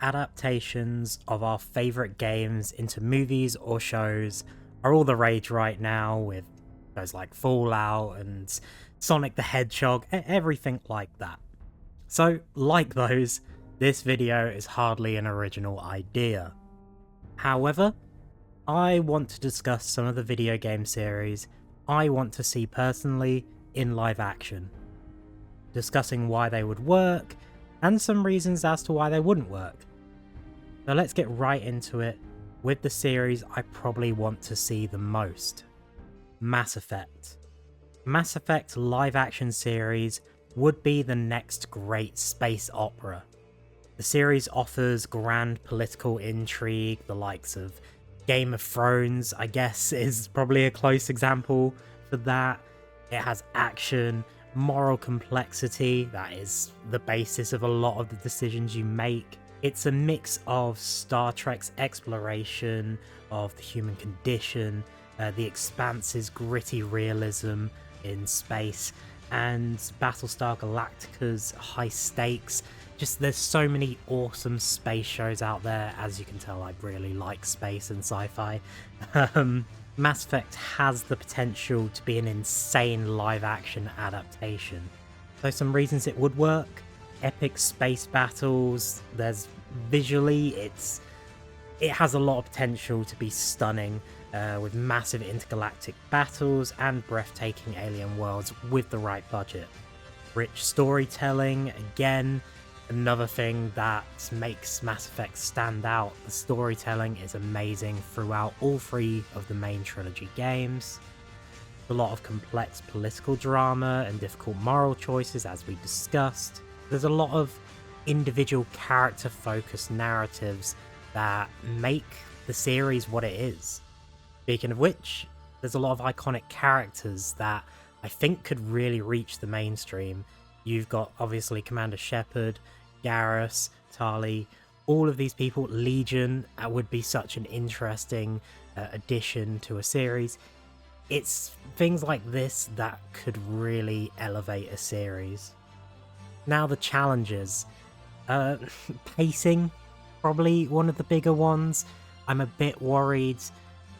Adaptations of our favourite games into movies or shows are all the rage right now, with shows like Fallout and Sonic the Hedgehog, everything like that. So, like those, this video is hardly an original idea. However, I want to discuss some of the video game series I want to see personally in live action, discussing why they would work, and some reasons as to why they wouldn't work. So let's get right into it with the series I probably want to see the most. Mass Effect. Mass Effect live action series would be the next great space opera. The series offers grand political intrigue, the likes of Game of Thrones, I guess, is probably a close example for that. It has action, moral complexity, that is the basis of a lot of the decisions you make. It's a mix of Star Trek's exploration of the human condition, the Expanse's gritty realism in space, and Battlestar Galactica's high stakes. Just there's so many awesome space shows out there. As you can tell, I really like space and sci-fi. Mass Effect has the potential to be an insane live action adaptation. So some reasons it would work: epic space battles, there's visually it has a lot of potential to be stunning, with massive intergalactic battles and breathtaking alien worlds with the right budget. Rich storytelling, again, another thing that makes Mass Effect stand out. The storytelling is amazing throughout all three of the main trilogy games. A lot of complex political drama and difficult moral choices, as we discussed. There's a lot of individual character-focused narratives that make the series what it is. Speaking of which, there's a lot of iconic characters that I think could really reach the mainstream. You've got, obviously, Commander Shepard, Garrus, Tali, all of these people. Legion would be such an interesting addition to a series. It's things like this that could really elevate a series. Now the challenges. Pacing, probably one of the bigger ones. I'm a bit worried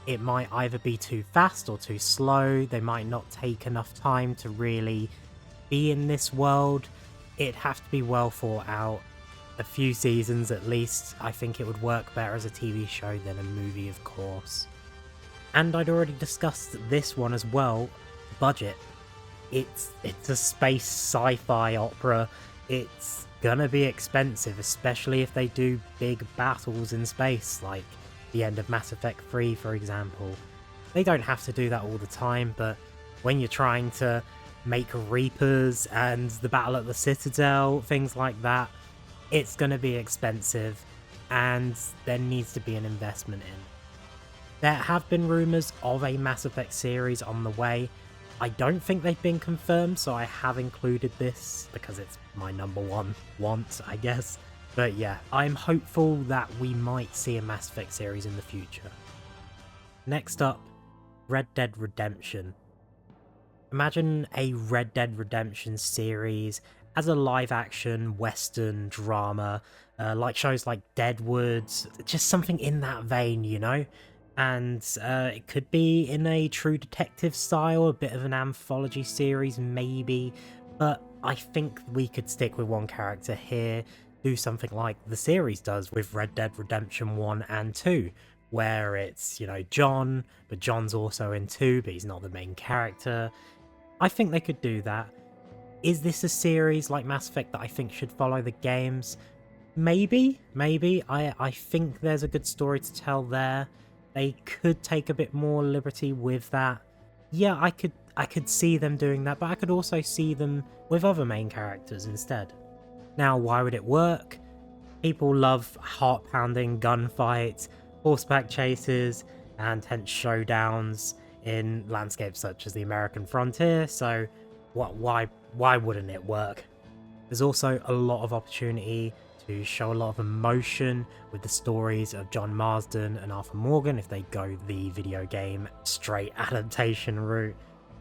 it might either be too fast or too slow. They might not take enough time to really be in this world. It'd have to be well thought out. A few seasons at least. I think it would work better as a TV show than a movie, of course. And I'd already discussed this one as well. Budget. It's a space sci-fi opera. It's gonna be expensive, especially if they do big battles in space, like the end of Mass Effect 3, for example. They don't have to do that all the time, but when you're trying to make Reapers and the Battle at the Citadel, things like that, it's gonna be expensive, and there needs to be an investment in. There have been rumours of a Mass Effect series on the way. I don't think they've been confirmed, so I have included this because it's my number one want, I guess. But yeah, I'm hopeful that we might see a Mass Effect series in the future. Next up, Red Dead Redemption. Imagine a Red Dead Redemption series as a live-action Western drama, like shows like Deadwood, just something in that vein, you know? And it could be in a true detective style, a bit of an anthology series maybe, but I think we could stick with one character here, do something like the series does with Red Dead Redemption 1 and 2, where it's, you know, John, but John's also in 2, but he's not the main character. I think they could do that. Is this a series like Mass Effect that I think should follow the games? Maybe. I think there's a good story to tell there. They could take a bit more liberty with that. Yeah, I could see them doing that, but I could also see them with other main characters instead. Now, why would it work? People love heart-pounding gunfights, horseback chases, and tense showdowns in landscapes such as the American frontier, so why wouldn't it work? There's also a lot of opportunity to show a lot of emotion with the stories of John Marsden and Arthur Morgan if they go the video game straight adaptation route.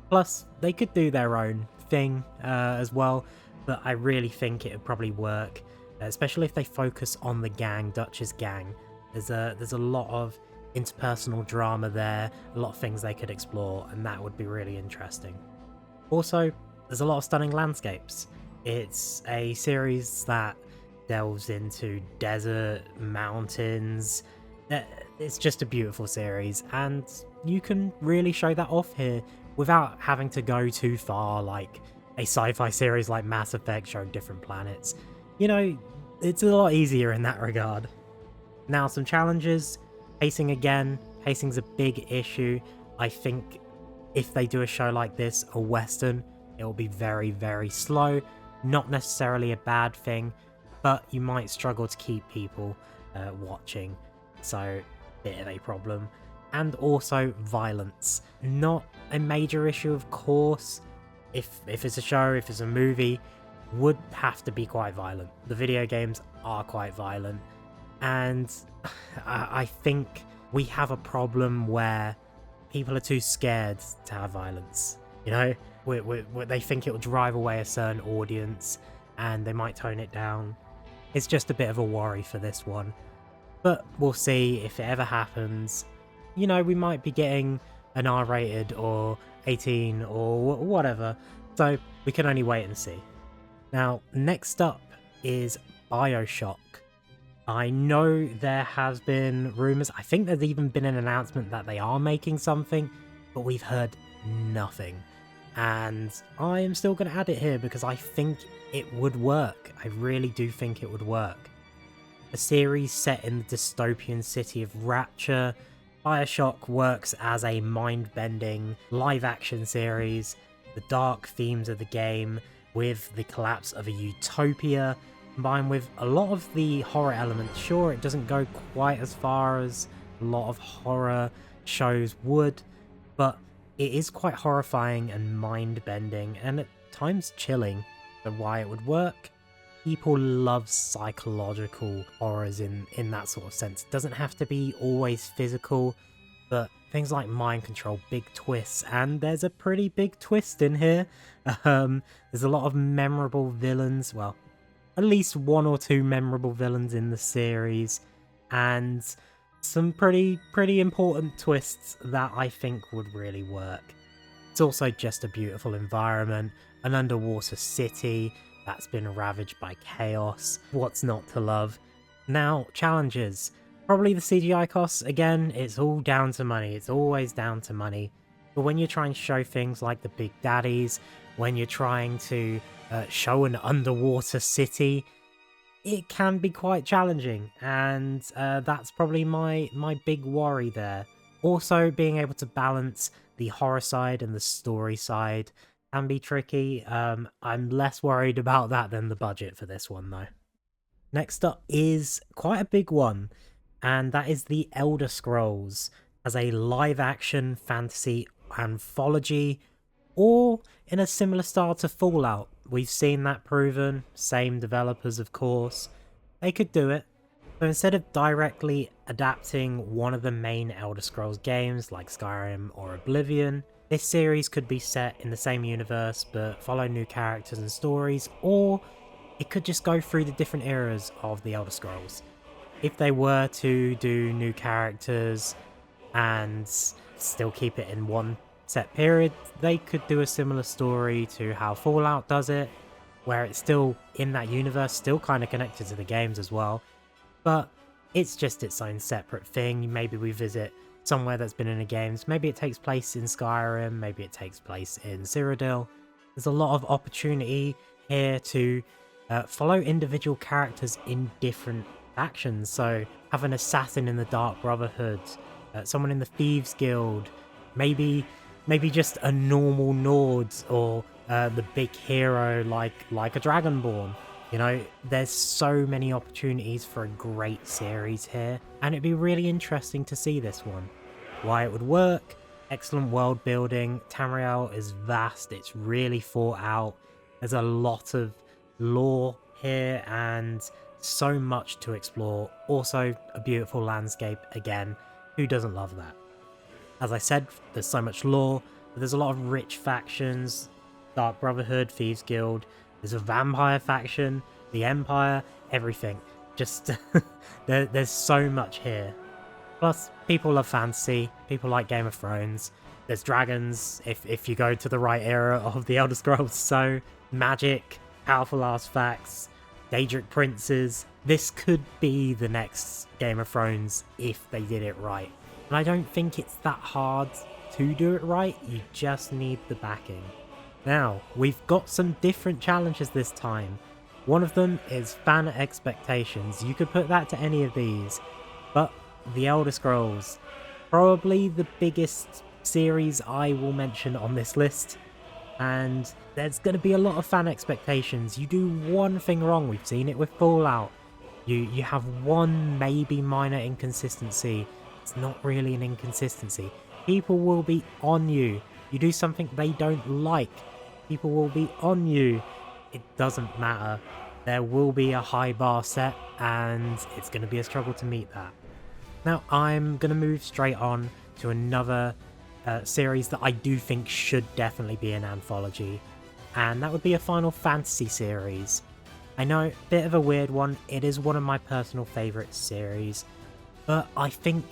Plus, they could do their own thing as well, but I really think it would probably work, especially if they focus on the gang, Dutch's gang. There's a lot of interpersonal drama there, a lot of things they could explore, and that would be really interesting. Also, there's a lot of stunning landscapes. It's a series that delves into desert, mountains. It's just a beautiful series, and you can really show that off here without having to go too far, like a sci-fi series like Mass Effect showing different planets. You know, it's a lot easier in that regard. Now, some challenges. Pacing again. Pacing's a big issue. I think if they do a show like this, a Western, it will be very, very slow. Not necessarily a bad thing, but you might struggle to keep people watching. So, bit of a problem. And also violence. Not a major issue, of course. If it's a show, if it's a movie, would have to be quite violent. The video games are quite violent. And I think we have a problem where people are too scared to have violence. You know, they think it will drive away a certain audience and they might tone it down. It's just a bit of a worry for this one. But we'll see if it ever happens. You know, we might be getting an R-rated or 18 or whatever. So we can only wait and see. Now, next up is Bioshock. I know there has been rumours, I think there's even been an announcement that they are making something, but we've heard nothing. And I am still going to add it here because I think it would work. I really do think it would work. A series set in the dystopian city of Rapture, Bioshock works as a mind-bending live-action series. The dark themes of the game, with the collapse of a utopia, combined with a lot of the horror elements. Sure, it doesn't go quite as far as a lot of horror shows would, but it is quite horrifying and mind-bending, and at times chilling. So why it would work? People love psychological horrors in that sort of sense. It doesn't have to be always physical, but things like mind control, big twists, and there's a pretty big twist in here. There's a lot of memorable villains, well, at least one or two memorable villains in the series, and some pretty important twists that I think would really work. It's also just a beautiful environment, an underwater city that's been ravaged by chaos. What's not to love? Now, challenges. Probably the CGI costs. Again, it's all down to money. It's always down to money. But when you're trying to show things like the Big Daddies, when you're trying to show an underwater city, it can be quite challenging. And that's probably my big worry there. Also, being able to balance the horror side and the story side can be tricky. I'm less worried about that than the budget for this one, though. Next up is quite a big one, and that is The Elder Scrolls as a live-action fantasy anthology, or in a similar style to Fallout. We've seen that proven, same developers of course. They could do it. So instead of directly adapting one of the main Elder Scrolls games like Skyrim or Oblivion, this series could be set in the same universe but follow new characters and stories, or it could just go through the different eras of the Elder Scrolls. If they were to do new characters and still keep it in one set period, they could do a similar story to how Fallout does it, where it's still in that universe, still kind of connected to the games as well, but it's just its own separate thing. Maybe we visit somewhere that's been in the games, maybe it takes place in Skyrim, maybe it takes place in Cyrodiil. There's a lot of opportunity here to follow individual characters in different factions. So have an assassin in the Dark Brotherhood, someone in the Thieves Guild, maybe just a normal Nord, or the big hero like a Dragonborn. You know, there's so many opportunities for a great series here, and it'd be really interesting to see this one. Why it would work: excellent world building, Tamriel is vast, it's really thought out, there's a lot of lore here and so much to explore. Also a beautiful landscape, again, who doesn't love that? As I said, there's so much lore, but there's a lot of rich factions: Dark Brotherhood, Thieves Guild, There's a vampire faction, the Empire, everything. Just, there's so much here. Plus, people love fantasy, people like Game of Thrones. There's dragons, if you go to the right era of the Elder Scrolls, so magic, powerful artifacts, Daedric princes. This could be the next Game of Thrones if they did it right. And I don't think it's that hard to do it right, you just need the backing. Now, we've got some different challenges this time. One of them is fan expectations. You could put that to any of these, but the Elder Scrolls, probably the biggest series I will mention on this list, and there's going to be a lot of fan expectations. You do one thing wrong, we've seen it with Fallout. You have one maybe minor inconsistency. It's not really an inconsistency. People will be on you. You do something they don't like, people will be on you. It doesn't matter. There will be a high bar set, and it's going to be a struggle to meet that. Now, I'm going to move straight on to another series that I do think should definitely be an anthology, and that would be a Final Fantasy series. I know, bit of a weird one, it is one of my personal favourite series, but I think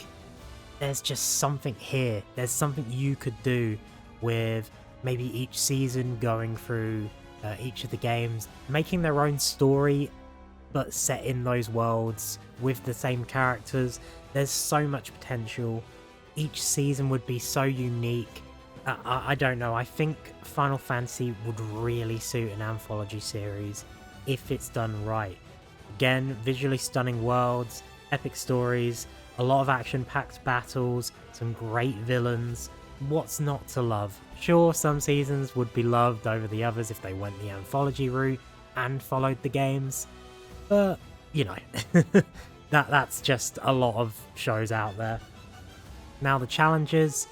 there's just something here. There's something you could do with maybe each season going through each of the games, making their own story, but set in those worlds with the same characters. There's so much potential. Each season would be so unique. I don't know, I think Final Fantasy would really suit an anthology series if it's done right. Again, visually stunning worlds, epic stories, a lot of action-packed battles, some great villains. What's not to love? Sure, some seasons would be loved over the others if they went the anthology route and followed the games, but, you know, that's just a lot of shows out there. Now, the challenges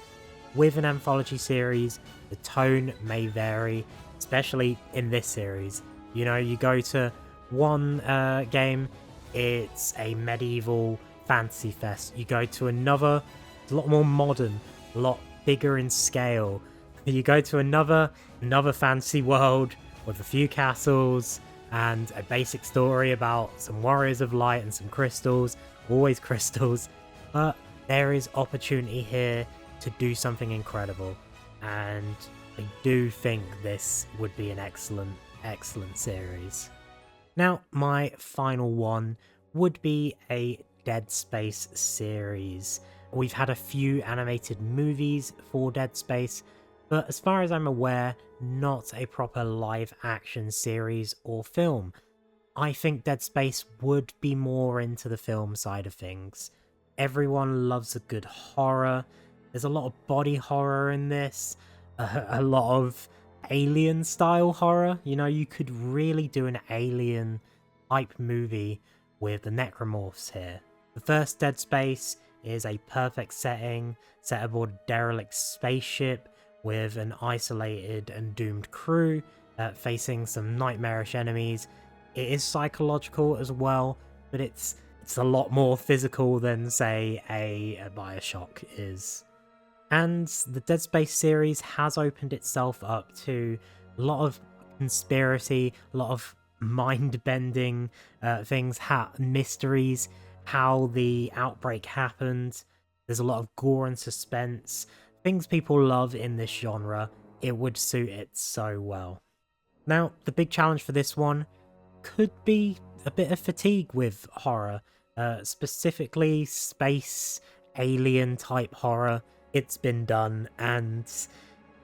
with an anthology series, the tone may vary, especially in this series. You know, you go to one game, it's a medieval fantasy fest. You go to another, it's a lot more modern, a lot bigger in scale. You go to another fantasy world with a few castles and a basic story about some warriors of light and some crystals, always crystals. But there is opportunity here to do something incredible, and I do think this would be an excellent series. Now, my final one would be a Dead Space series. We've had a few animated movies for Dead Space, but as far as I'm aware, not a proper live action series or film. I think Dead Space would be more into the film side of things. Everyone loves a good horror. There's a lot of body horror in this, a lot of alien style horror. You know, you could really do an alien type movie with the necromorphs here. The first Dead Space is a perfect setting, set aboard a derelict spaceship with an isolated and doomed crew facing some nightmarish enemies. It is psychological as well, but it's a lot more physical than, say, a Bioshock is. And the Dead Space series has opened itself up to a lot of conspiracy, a lot of mind-bending things, mysteries, how the outbreak happened. There's a lot of gore and suspense, things people love in this genre. It would suit it so well. Now, the big challenge for this one could be a bit of fatigue with horror, specifically space, alien type horror. It's been done, and,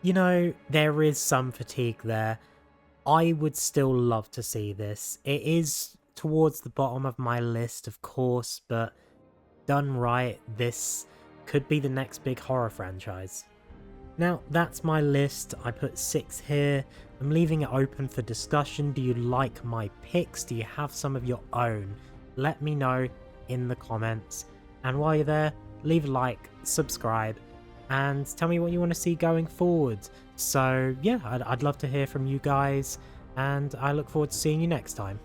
you know, there is some fatigue there. I would still love to see this. It is towards the bottom of my list, of course, but done right, this could be the next big horror franchise. Now, that's my list. I put 6 here. I'm leaving it open for discussion. Do you like my picks? Do you have some of your own? Let me know in the comments. And while you're there, leave a like, subscribe, and tell me what you want to see going forward. So yeah, I'd love to hear from you guys, and I look forward to seeing you next time.